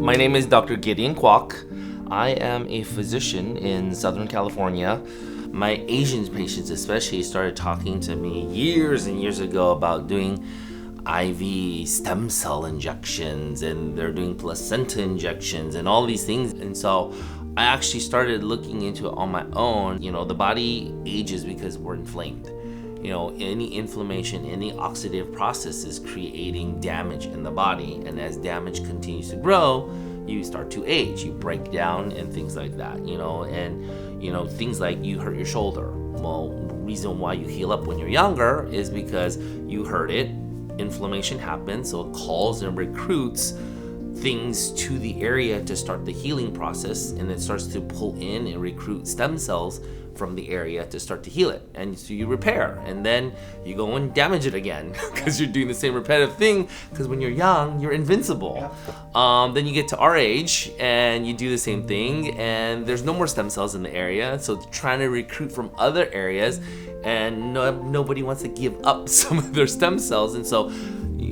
My name is Dr. Gideon Kwok. I am a physician in Southern California. My Asian patients especially started talking to me years and years ago about doing IV stem cell injections, and they're doing placenta injections and all these things. And so I actually started looking into it on my own. The body ages because we're inflamed. Any inflammation, any oxidative process is creating damage in the body. And as damage continues to grow, you start to age, you break down and things like that, and things like you hurt your shoulder. Well, the reason why you heal up when you're younger is because you hurt it, inflammation happens, so it calls and recruits things to the area to start the healing process, and it starts to pull in and recruit stem cells from the area to start to heal it. And so you repair, and then you go and damage it again because you're doing the same repetitive thing, because when you're young, you're invincible. Then you get to our age and you do the same thing, and there's no more stem cells in the area, so trying to recruit from other areas, and nobody wants to give up some of their stem cells. And so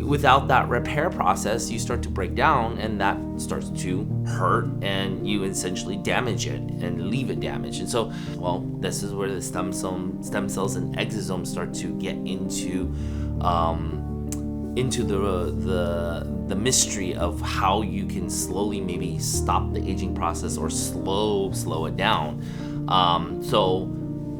without that repair process, you start to break down, and that starts to hurt, and you essentially damage it and leave it damaged. And so, this is where the stem cells and exosomes start to get into the mystery of how you can slowly maybe stop the aging process or slow it down. So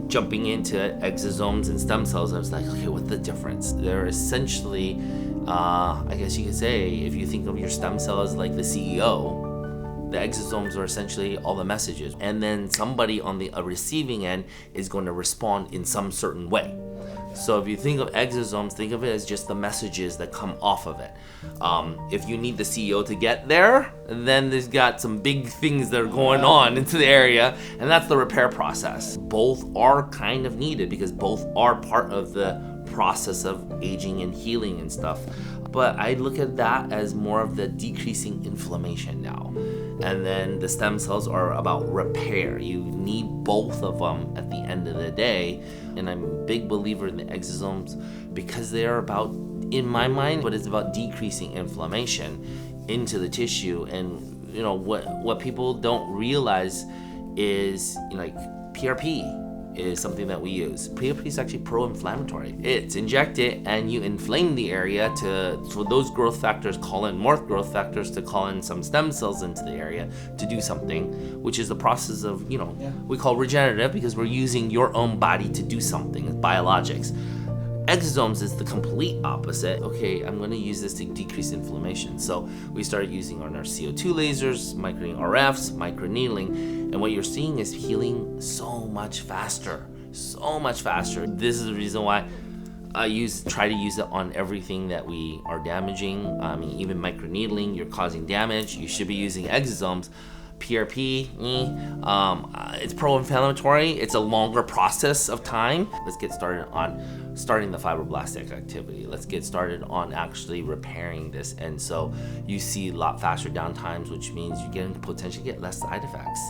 jumping into exosomes and stem cells, I was like, okay, what's the difference? They're essentially, I guess you could say, if you think of your stem cell as like the CEO, the exosomes are essentially all the messages. And then somebody on the receiving end is going to respond in some certain way. So if you think of exosomes, think of it as just the messages that come off of it. If you need the CEO to get there, then there's got some big things that are going on into the area, and that's the repair process. Both are kind of needed because both are part of the process of aging and healing and stuff. But I look at that as more of the decreasing inflammation now. And then the stem cells are about repair. You need both of them at the end of the day. And I'm a big believer in the exosomes because they are about, in my mind, but it's about decreasing inflammation into the tissue. And what people don't realize is PRP is something that we use. PRP is actually pro-inflammatory. It's injected and you inflame the area for those growth factors, call in more growth factors to call in some stem cells into the area to do something, which is the process of, we call regenerative because we're using your own body to do something, biologics. Exosomes is the complete opposite. Okay, I'm going to use this to decrease inflammation. So we started using on our CO2 lasers, microneedling RFs, microneedling, and what you're seeing is healing so much faster. This is the reason why I try to use it on everything that we are damaging. Even microneedling, you're causing damage. You should be using exosomes. PRP, it's pro-inflammatory. It's a longer process of time. Let's get started on starting the fibroblastic activity. Let's get started on actually repairing this. And so you see a lot faster downtimes, which means you potentially get less side effects.